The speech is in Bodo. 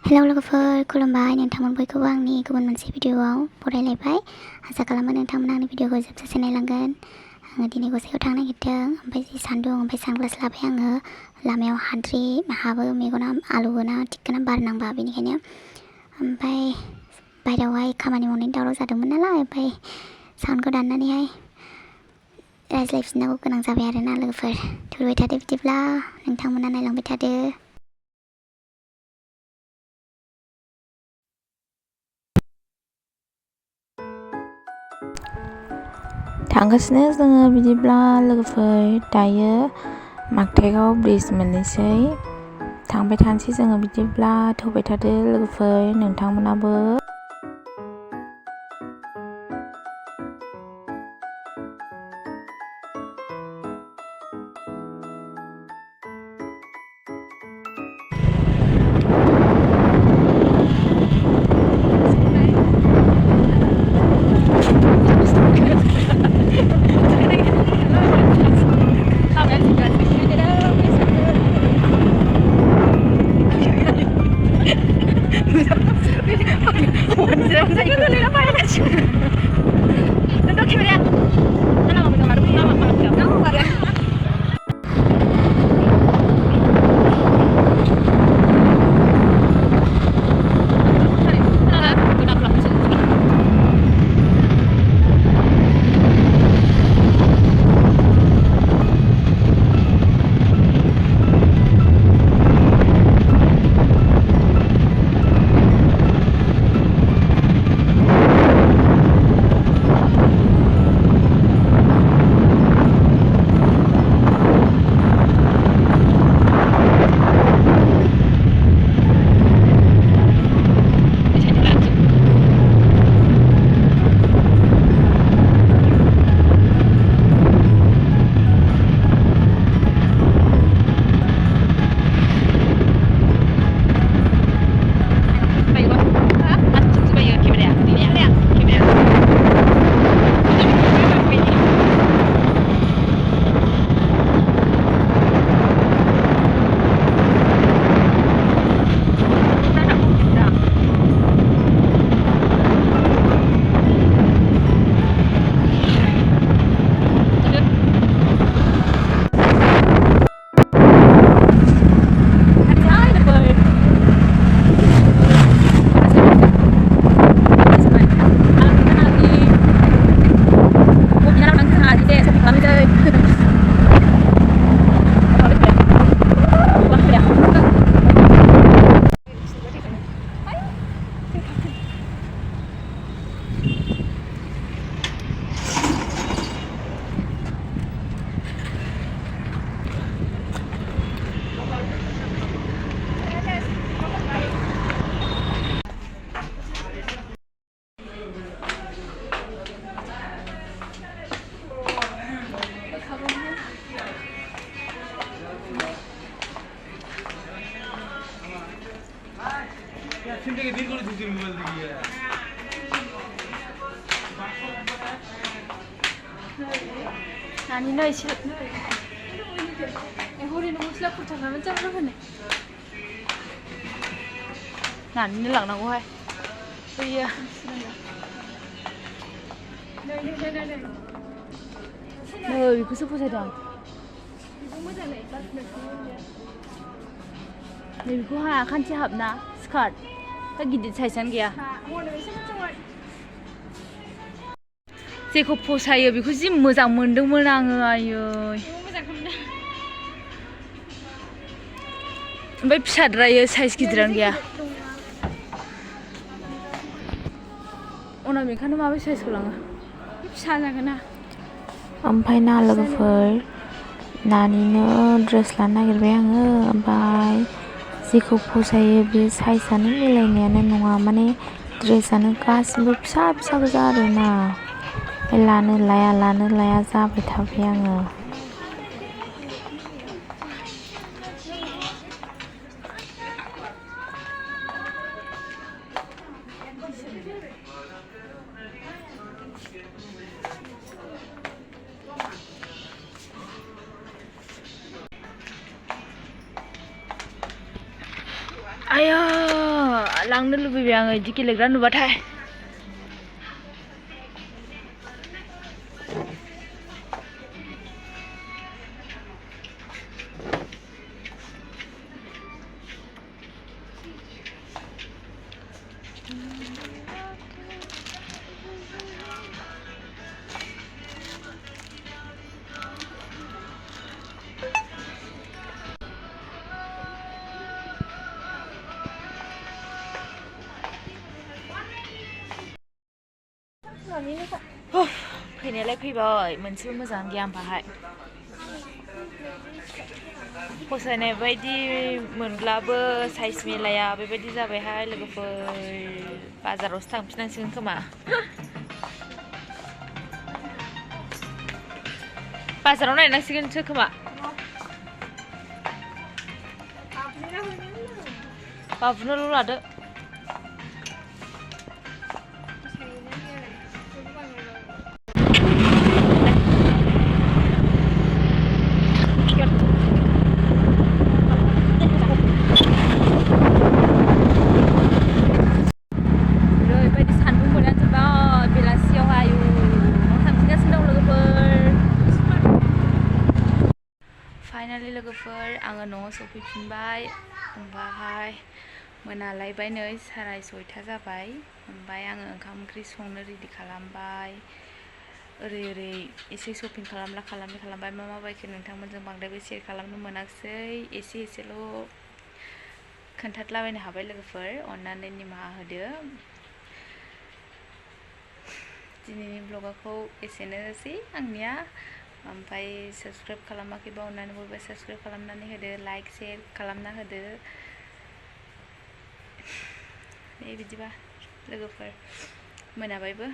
हेलौ लोगोफोर खुलुमबाय नोंथांमोन बयखौबो आंनि गुबुन मोनसे भिडिअआव बरायलायबाय। आसा खालामो नोंथांमोना आंनि भिडिअखौ जोबजासे नायलांगोन। आङो दिनै गसाइयाव थांनो नागिरदों, ओमफ्राय जि सान्दुं, ओमफ्राय सानग्लास लाबाय आङो। लामायाव हाद्रि हाबो, मेगना आलौवोना थिखोना बार नांबा, बेनिखायनो ओमफ्राय बायहेरायावहाय खामानि मावनायनि दावराव जादोंमोन नालाय, ओमफ्राय साउन्डखौ दाननानैहाय रायज्लायफिननांगौ गोनां जाबाय आरोना लोगोफोर। थुरबाय थादो बिदिब्ला नोंथांमोना नायलांबाय थादो। थांगासिनो जोङो बिदिब्ला लोगोफोर दायो मागथायाव ब्रिज मोननोसै थांबाय थानोसै जोङो बिदिब्ला थौबाय थादो लोगोफोर नोंथांमोनाबो। 나니나 이제 허리는 옷이라 붙어가면 짱나네. 나니는 랑나고 해. 이야. 너 이거 스포세다. 너 이거 하나 칸치 합나 스커트. 딱 기대 차이산 게야. जेखौ फसायो बेखौ जि मोजां मोनदोंमोन आङो आयै ओमफ्राय फिसाद्रायो साइज गिदिरानो गैया अनामिकानो माबे साइजखौ लाङो फिसा जागोन ना ओमफ्राय ना लोगोफोर नानिनो ड्रेस लानो नागिरबाय आङो ओमफ्राय जेखौ फसायो बे साइजआनो मिलायनायानो नङा माने ड्रेसआनो गासिबो फिसा फिसा गोजा आरोना लानो लाया जाबाय थाबाय आङो। 아야 लांनो लुबैबाय आङो इदि गेलेग्रा नुबाथाय फैनायालाय फैबाय मोनसेबो मोजां गैया आमफाहाय फसायनाय बायदि मोनब्लाबो साइज मिलाया बेबायदि जाबायहाय लोगोफोर बाजारावसो थांफिननांसिगोन खोमा बाजाराव नायनांसिगोनसो खोमा बाबुनोल' लादो फाइनालि लोगोफोर आङो न'आव सफैफिनबाय ओमफ्राय मोनालायबाय नै 6:30 जाबाय ओमफ्राय आङो ओंखाम ओंख्रि संनो रेडि खालामबाय ओरै एसे शपिं खालामबाय मा बायखो नोंथांमोनजों बांद्रायबो शेयार खालामनो मोनाखिसै एसेल' खोन्थालाबायनो हाबाय लोगोफोर अननानै निमाहा होदो दिनैनि ब्लगखौ एसेनोसै आंनिया ओमफ्राय साबस्क्राइब खालामाखैबा अननानै बयबो साबस्क्राइब खालामनानै होदो लाइक शेयार खालामना होदो दे बिदिबा लोगोफोर मोनाबायबो